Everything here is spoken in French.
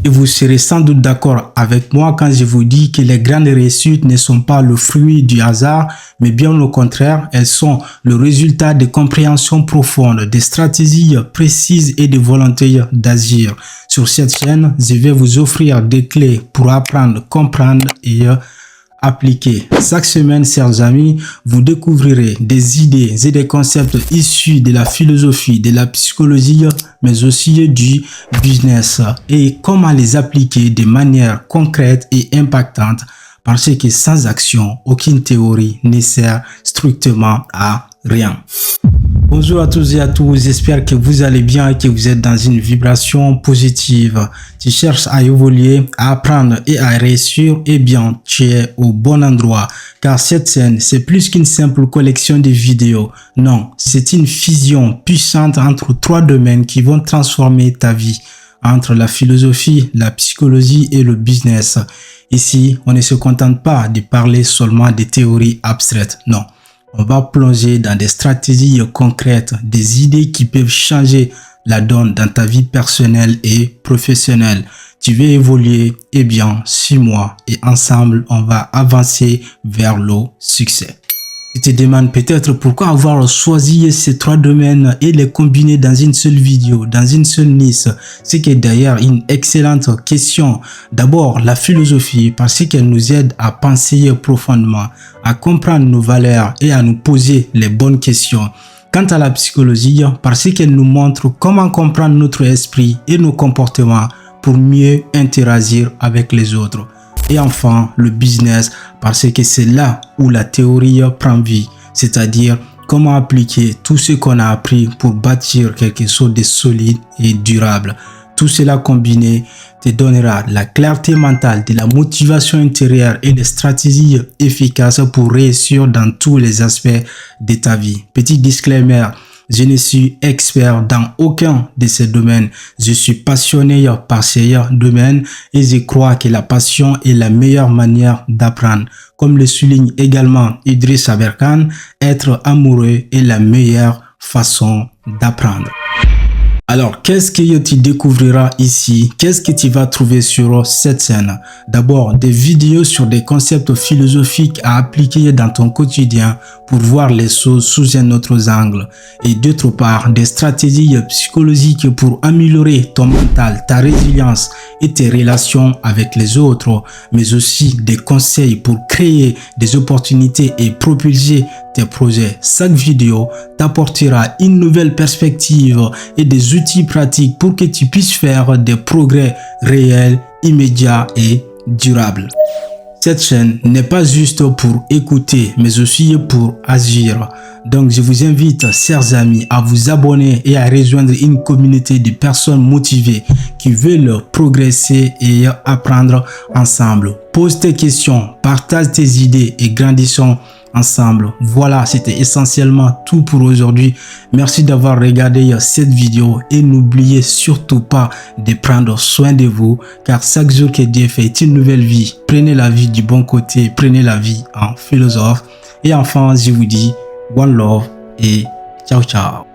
Et vous serez sans doute d'accord avec moi quand je vous dis que les grandes réussites ne sont pas le fruit du hasard, mais bien au contraire, elles sont le résultat de compréhension profonde, de stratégies précises et de volonté d'agir. Sur cette chaîne, je vais vous offrir des clés pour apprendre, comprendre et appliquer. Chaque semaine, chers amis, vous découvrirez des idées et des concepts issus de la philosophie, de la psychologie, mais aussi du business et comment les appliquer de manière concrète et impactante parce que sans action, aucune théorie ne sert strictement à rien. Bonjour à tous et à tous, j'espère que vous allez bien et que vous êtes dans une vibration positive. Tu cherches à évoluer, à apprendre et à réussir, eh bien, tu es au bon endroit. Car cette chaîne, c'est plus qu'une simple collection de vidéos. Non, c'est une fusion puissante entre trois domaines qui vont transformer ta vie. Entre la philosophie, la psychologie et le business. Ici, on ne se contente pas de parler seulement des théories abstraites. Non. On va plonger dans des stratégies concrètes, des idées qui peuvent changer la donne dans ta vie personnelle et professionnelle. Tu veux évoluer, eh bien, suis-moi et ensemble, on va avancer vers le succès. Tu te demandes peut-être pourquoi avoir choisi ces trois domaines et les combiner dans une seule vidéo, dans une seule niche. C'est que d'ailleurs une excellente question. D'abord, la philosophie parce qu'elle nous aide à penser profondément, à comprendre nos valeurs et à nous poser les bonnes questions. Quant à la psychologie, parce qu'elle nous montre comment comprendre notre esprit et nos comportements pour mieux interagir avec les autres. Et enfin, le business, parce que c'est là où la théorie prend vie, c'est-à-dire comment appliquer tout ce qu'on a appris pour bâtir quelque chose de solide et durable. Tout cela combiné te donnera la clarté mentale, de la motivation intérieure et les stratégies efficaces pour réussir dans tous les aspects de ta vie. Petit disclaimer. Je ne suis expert dans aucun de ces domaines. Je suis passionné par ces domaines et je crois que la passion est la meilleure manière d'apprendre. Comme le souligne également Idriss Aberkan, être amoureux est la meilleure façon d'apprendre. Alors, qu'est-ce que tu découvriras ici? Qu'est-ce que tu vas trouver sur cette chaîne? D'abord, des vidéos sur des concepts philosophiques à appliquer dans ton quotidien pour voir les choses sous un autre angle. Et d'autre part, des stratégies psychologiques pour améliorer ton mental, ta résilience et tes relations avec les autres, mais aussi des conseils pour créer des opportunités et propulser tes projets. Chaque vidéo t'apportera une nouvelle perspective et des outils pratiques pour que tu puisses faire des progrès réels, immédiats et durables. Cette chaîne n'est pas juste pour écouter, mais aussi pour agir. Donc, je vous invite, chers amis, à vous abonner et à rejoindre une communauté de personnes motivées qui veulent progresser et apprendre ensemble. Pose tes questions, partage tes idées et grandissons ensemble. Voilà, c'était essentiellement tout pour aujourd'hui. Merci d'avoir regardé cette vidéo et n'oubliez surtout pas de prendre soin de vous car chaque jour que Dieu fait une nouvelle vie. Prenez la vie du bon côté, prenez la vie en philosophe. Et enfin, je vous dis one love et ciao ciao.